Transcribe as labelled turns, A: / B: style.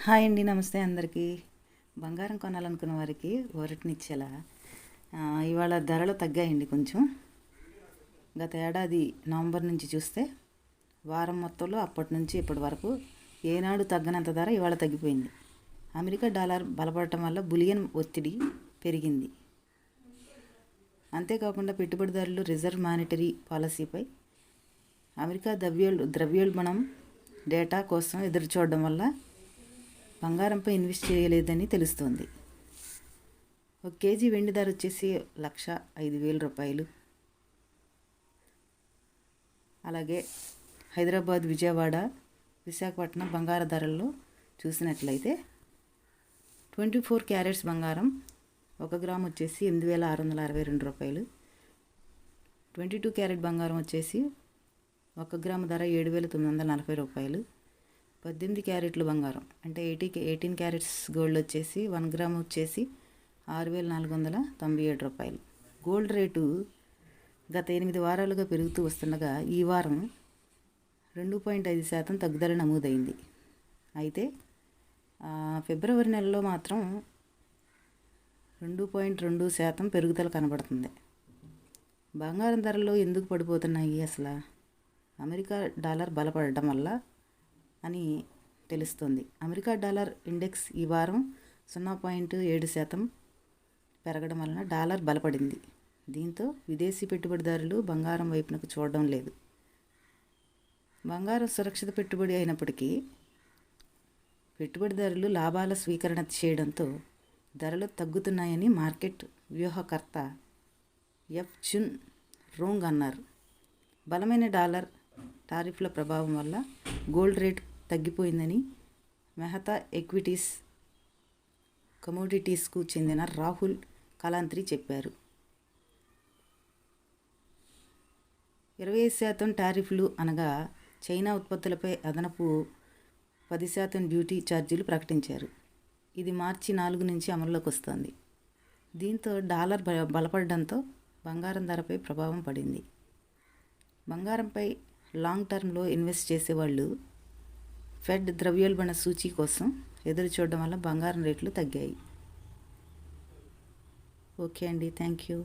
A: Hi అండి, నమస్తే అందరికీ. బంగారం కొనాలనుకున్న వారికి ఊరటనిచ్చేలా ఇవాళ ధరలు తగ్గాయండి కొంచెం. గత ఏడాది నవంబర్ నుంచి చూస్తే వారం మొత్తంలో అప్పటి నుంచి ఇప్పటి వరకు ఏనాడు తగ్గనంత ధర ఇవాళ తగ్గిపోయింది. అమెరికా డాలర్ బలపడటం వల్ల బులియన్ ఒత్తిడి పెరిగింది. అంతేకాకుండా పెట్టుబడిదారులు రిజర్వ్ మానిటరీ పాలసీపై అమెరికా ద్రవ్యోల్బణం డేటా కోసం ఎదురుచూడడం వల్ల బంగారంపై ఇన్వెస్ట్ చేయలేదని తెలుస్తోంది. 1 కేజీ వెండి ధర వచ్చేసి 1,05,000 రూపాయలు. అలాగే హైదరాబాద్, విజయవాడ, విశాఖపట్నం బంగారు ధరల్లో చూసినట్లయితే 24 క్యారెట్స్ బంగారం 1 గ్రాము వచ్చేసి 8,662 రూపాయలు. 22 క్యారెట్ బంగారం వచ్చేసి 1 గ్రాము ధర 7,940 రూపాయలు. 18 క్యారెట్లు బంగారం అంటే 18 క్యారెట్స్ గోల్డ్ వచ్చేసి 1 గ్రాము వచ్చేసి 6,497 రూపాయలు. గోల్డ్ రేటు గత 8 వారాలుగా పెరుగుతూ వస్తుండగా ఈ వారం 2.5% తగ్గుదల నమోదైంది. అయితే ఫిబ్రవరి నెలలో మాత్రం 2.2% పెరుగుదల కనబడుతుంది. బంగారం ధరలు ఎందుకు పడిపోతున్నాయి అసలు? అమెరికా డాలర్ బలపడడం వల్ల అని తెలుస్తుంది. అమెరికా డాలర్ ఇండెక్స్ ఈ వారం 0.7% పెరగడం వలన డాలర్ బలపడింది. దీంతో విదేశీ పెట్టుబడిదారులు బంగారం వైపునకు చూడడం లేదు. బంగారం సురక్షిత పెట్టుబడి అయినప్పటికీ పెట్టుబడిదారులు లాభాల స్వీకరణ చేయడంతో ధరలు తగ్గుతున్నాయని మార్కెట్ వ్యూహకర్త ఎఫ్ చున్ రోంగ్ అన్నారు. బలమైన డాలర్ టారిఫ్ల ప్రభావం వల్ల గోల్డ్ రేట్ తగ్గిపోయిందని మెహతా ఈక్విటీస్ కమోడిటీస్కు చెందిన రాహుల్ కలాంత్రి చెప్పారు. 25% టారిఫ్లు అనగా చైనా ఉత్పత్తులపై అదనపు 10% డ్యూటీ ఛార్జీలు ప్రకటించారు. ఇది మార్చి 4 నుంచి అమల్లోకి వస్తోంది. దీంతో డాలర్ బలపడడంతో బంగారం ధరపై ప్రభావం పడింది. బంగారంపై లాంగ్ టర్మ్లో ఇన్వెస్ట్ చేసేవాళ్ళు ఫెడ్ ద్రవ్యోల్బణ సూచీ కోసం ఎదురు చూడడం వల్ల బంగారం రేట్లు తగ్గాయి. ఓకే అండి, థ్యాంక్ యూ.